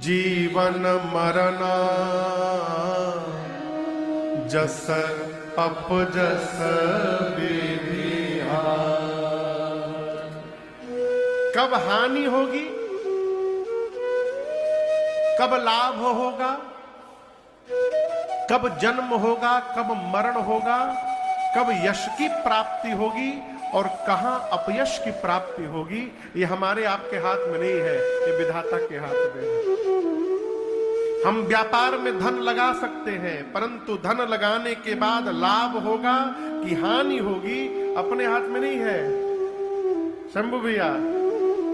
जीवन मरना जस अपजस विधिया। कब हानि होगी, कब लाभ होगा, कब जन्म होगा, कब मरण होगा, कब यश की प्राप्ति होगी और कहां अपयश की प्राप्ति होगी, ये हमारे आपके हाथ में नहीं है, ये विधाता के हाथ में है। हम व्यापार में धन लगा सकते हैं, परंतु धन लगाने के बाद लाभ होगा कि हानि होगी, अपने हाथ में नहीं है। शंभू भैया,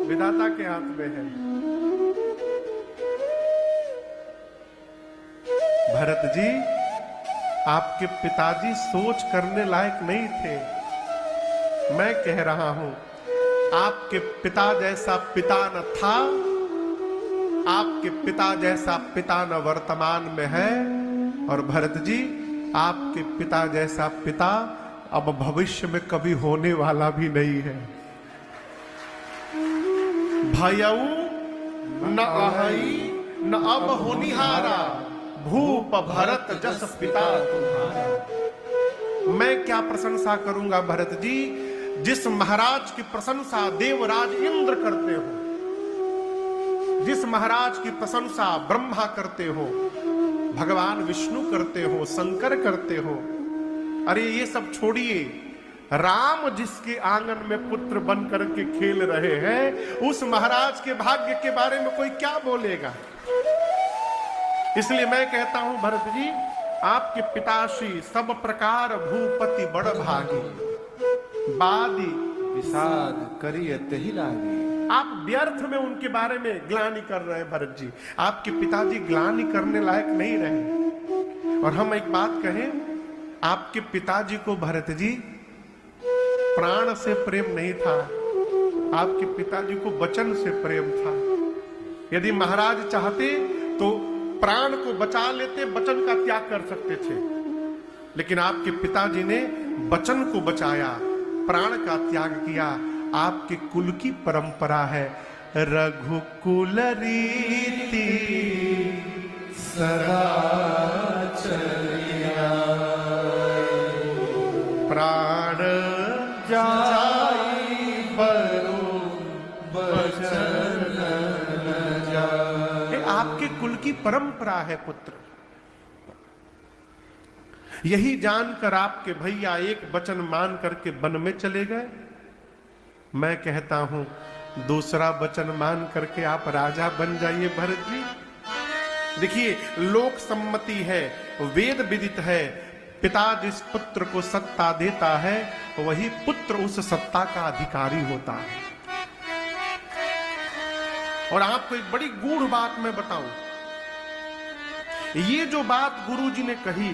विधाता के हाथ में है। भरत जी, आपके पिताजी सोच करने लायक नहीं थे। मैं कह रहा हूं, आपके पिता जैसा पिता न था, आपके पिता जैसा पिता न वर्तमान में है, और भरत जी आपके पिता जैसा पिता अब भविष्य में कभी होने वाला भी नहीं है। भयऊ न अहई न अब होनिहारा, भूप भरत जस पिता तुम्हारा। मैं क्या प्रशंसा करूंगा भरत जी, जिस महाराज की प्रशंसा देवराज इंद्र करते हो, जिस महाराज की प्रशंसा ब्रह्मा करते हो, भगवान विष्णु करते हो, शंकर करते हो, अरे ये सब छोड़िए, राम जिसके आंगन में पुत्र बन करके खेल रहे हैं, उस महाराज के भाग्य के बारे में कोई क्या बोलेगा। इसलिए मैं कहता हूं भरत जी, आपके पिताश्री सब प्रकार भूपति बड़ भागी, बादी विषाद करियत ही लागी। आप व्यर्थ में उनके बारे में ग्लानि कर रहे हैं भरत जी, आपके पिताजी ग्लानि करने लायक नहीं रहे। और हम एक बात कहें, आपके पिताजी को भरत जी प्राण से प्रेम नहीं था, आपके पिताजी को वचन से प्रेम था। यदि महाराज चाहते तो प्राण को बचा लेते, वचन का त्याग कर सकते थे, लेकिन आपके पिताजी ने वचन को बचाया, प्राण का त्याग किया। आपके कुल की परंपरा है, रघुकुल रीति सदा चलिया, प्राण जाई बरु वचन न जाई। आपके कुल की परंपरा है पुत्र। यही जानकर आपके भैया एक वचन मान करके वन में चले गए। मैं कहता हूं, दूसरा वचन मान करके आप राजा बन जाइए भरत जी। देखिए, लोक सम्मति है, वेद विदित है, पिता जिस पुत्र को सत्ता देता है वही पुत्र उस सत्ता का अधिकारी होता है। और आपको एक बड़ी गूढ़ बात मैं बताऊं, ये जो बात गुरुजी ने कही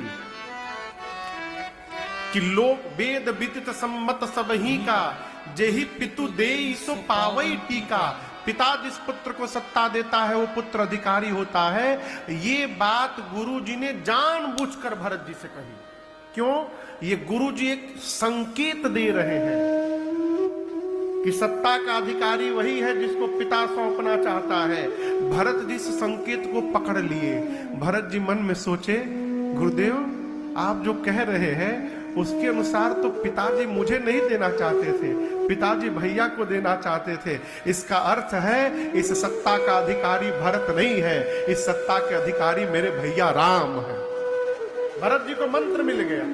कि लोक वेद विदित सम्मत सबही का, जेहि पितु देई सो पावई टीका, पिता जिस पुत्र को सत्ता देता है वो पुत्र अधिकारी होता है, ये बात गुरुजी ने जानबूझकर भरत जी से कही। क्यों? ये गुरुजी एक संकेत दे रहे हैं कि सत्ता का अधिकारी वही है जिसको पिता सौंपना चाहता है। भरत जी इस संकेत को पकड़ लिए। भरत जी मन में सोचे, गुरुदेव आप जो कह रहे हैं उसके अनुसार तो पिताजी मुझे नहीं देना चाहते थे, पिताजी भैया को देना चाहते थे। इसका अर्थ है इस सत्ता का अधिकारी भरत नहीं है, इस सत्ता के अधिकारी मेरे भैया राम है। भरत जी को मंत्र मिल गया।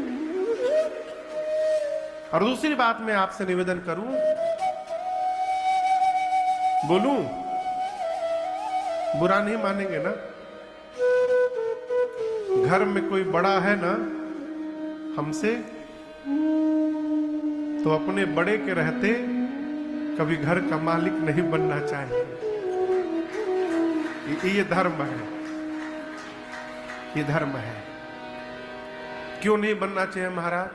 और दूसरी बात मैं आपसे निवेदन करूं, बोलूं, बुरा नहीं मानेंगे ना? घर में कोई बड़ा है ना हमसे, तो अपने बड़े के रहते कभी घर का मालिक नहीं बनना चाहिए। ये धर्म है, ये धर्म है। क्यों नहीं बनना चाहिए महाराज?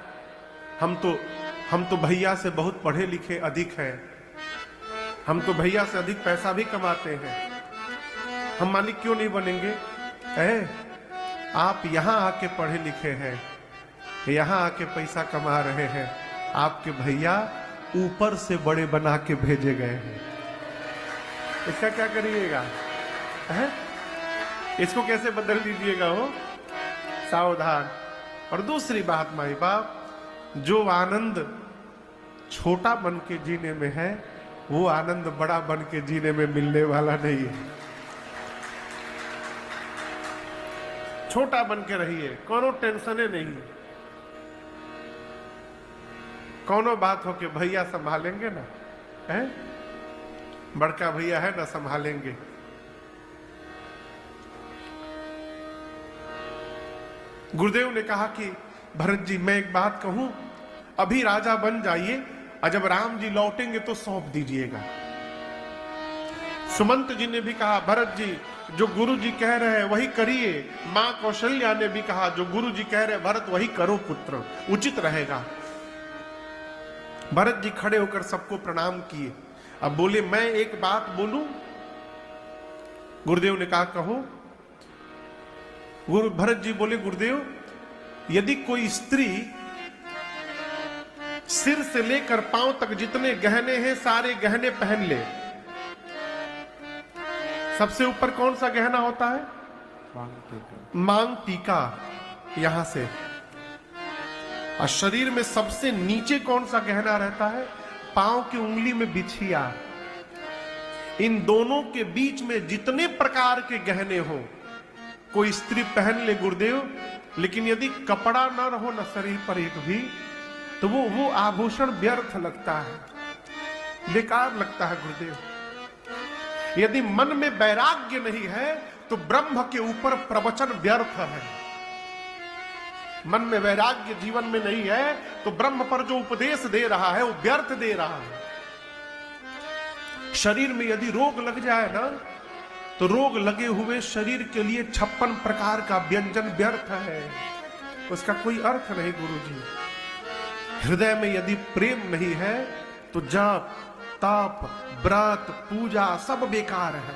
हम तो भैया से बहुत पढ़े लिखे अधिक हैं, हम तो भैया से अधिक पैसा भी कमाते हैं, हम मालिक क्यों नहीं बनेंगे? आप यहां आके पढ़े लिखे हैं, यहां आके पैसा कमा रहे हैं, आपके भैया ऊपर से बड़े बना के भेजे गए हैं। इसका क्या करिएगा? इसको कैसे बदल दीजिएगा हो, सावधान। और दूसरी बात माई बाप, जो आनंद छोटा बन के जीने में है, वो आनंद बड़ा बन के जीने में मिलने वाला नहीं है। छोटा बन के रहिए, कोनो टेंशन नहीं, कोनो बात हो के भैया संभालेंगे ना, है बड़का भैया है ना, संभालेंगे। गुरुदेव ने कहा कि भरत जी मैं एक बात कहूं, अभी राजा बन जाइए और जब राम जी लौटेंगे तो सौंप दीजिएगा। सुमंत जी ने भी कहा भरत जी जो गुरु जी कह रहे हैं वही करिए। मां कौशल्या ने भी कहा जो गुरु जी कह रहे हैं भरत वही करो पुत्र, उचित रहेगा। भरत जी खड़े होकर सबको प्रणाम किए। अब बोले मैं एक बात बोलूं? गुरुदेव ने कहा कहो। गुरु भरत जी बोले गुरुदेव, यदि कोई स्त्री सिर से लेकर पांव तक जितने गहने हैं सारे गहने पहन ले, सबसे ऊपर कौन सा गहना होता है? मांग टीका, यहां से। और शरीर में सबसे नीचे कौन सा गहना रहता है? पांव की उंगली में बिछिया। इन दोनों के बीच में जितने प्रकार के गहने हो कोई स्त्री पहन ले गुरुदेव, लेकिन यदि कपड़ा न रहो न शरीर पर एक भी, तो वो आभूषण व्यर्थ लगता है, बेकार लगता है गुरुदेव। यदि मन में वैराग्य नहीं है तो ब्रह्म के ऊपर प्रवचन व्यर्थ है। मन में वैराग्य जीवन में नहीं है तो ब्रह्म पर जो उपदेश दे रहा है वो व्यर्थ दे रहा है। शरीर में यदि रोग लग जाए ना, तो रोग लगे हुए शरीर के लिए 56 प्रकार का व्यंजन व्यर्थ है, उसका कोई अर्थ नहीं गुरुजी। हृदय में यदि प्रेम नहीं है तो जप तप व्रत पूजा सब बेकार है।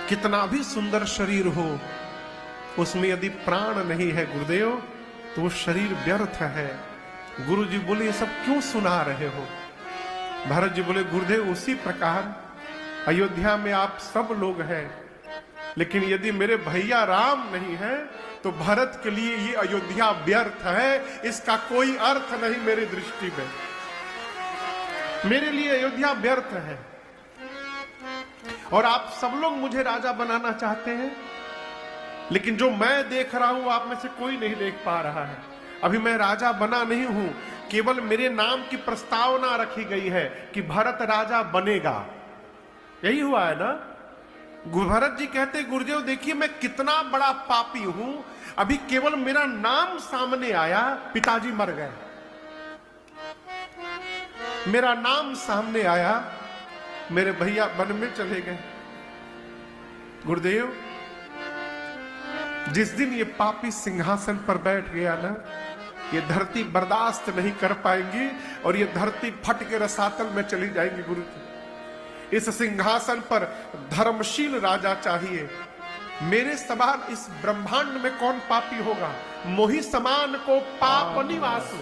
कितना भी सुंदर शरीर हो उसमें यदि प्राण नहीं है गुरुदेव तो वो शरीर व्यर्थ है। गुरुजी बोले ये सब क्यों सुना रहे हो? भरत जी बोले गुरुदेव उसी प्रकार अयोध्या में आप सब लोग हैं, लेकिन यदि मेरे भैया राम नहीं है तो भरत के लिए ये अयोध्या व्यर्थ है, इसका कोई अर्थ नहीं मेरी दृष्टि में। मेरे लिए अयोध्या व्यर्थ है। और आप सब लोग मुझे राजा बनाना चाहते हैं, लेकिन जो मैं देख रहा हूं आप में से कोई नहीं देख पा रहा है। अभी मैं राजा बना नहीं हूं, केवल मेरे नाम की प्रस्तावना रखी गई है कि भरत राजा बनेगा। यही हुआ है ना? भरत जी कहते गुरुदेव देखिए मैं कितना बड़ा पापी हूं, अभी केवल मेरा नाम सामने आया पिताजी मर गए, मेरा नाम सामने आया मेरे भैया वन में चले गए। गुरुदेव जिस दिन ये पापी सिंहासन पर बैठ गया ना, ये धरती बर्दाश्त नहीं कर पाएंगी और ये धरती फट के रसातल में चली जाएंगी। गुरु जी इस सिंहासन पर धर्मशील राजा चाहिए। मेरे समान इस ब्रह्मांड में कौन पापी होगा? मोहि समान को पाप निवासु,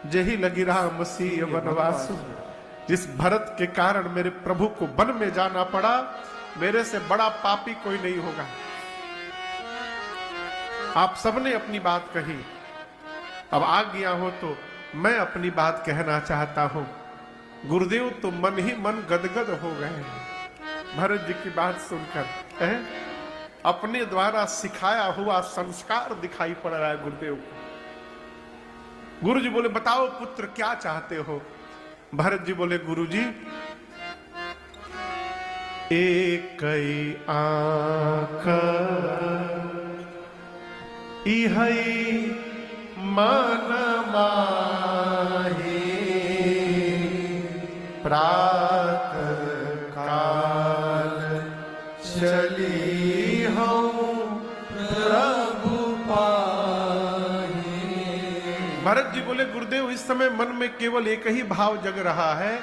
जही लगी रहा मसीह वनवासु। जिस भरत के कारण मेरे प्रभु को वन में जाना पड़ा, मेरे से बड़ा पापी कोई नहीं होगा। आप सबने अपनी बात कही, अब आज्ञा हो तो मैं अपनी बात कहना चाहता हूं। गुरुदेव तो मन ही मन गदगद हो गए भरत जी की बात सुनकर। अपने द्वारा सिखाया हुआ संस्कार दिखाई पड़ रहा है गुरुदेव को। गुरु जी बोले बताओ पुत्र क्या चाहते हो? भरत जी बोले गुरु जी एक आंख इहै मन माहे, प्रात काल चली हूँ प्रभु पाहे। भरत जी बोले गुरुदेव इस समय मन में केवल एक ही भाव जग रहा है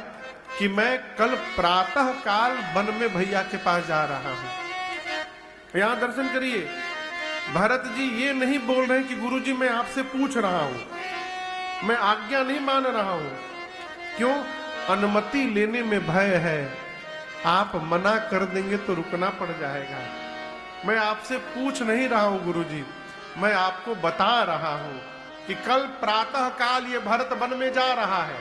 कि मैं कल प्रातः काल वन में भैया के पास जा रहा हूं। यहां दर्शन करिए, भरत जी ये नहीं बोल रहे कि गुरुजी मैं आपसे पूछ रहा हूं, मैं आज्ञा नहीं मान रहा हूं। क्यों? अनुमति लेने में भय है। आप मना कर देंगे तो रुकना पड़ जाएगा। मैं आपसे पूछ नहीं रहा हूं गुरुजी, मैं आपको बता रहा हूं कि कल प्रातः काल ये भरत वन में जा रहा है।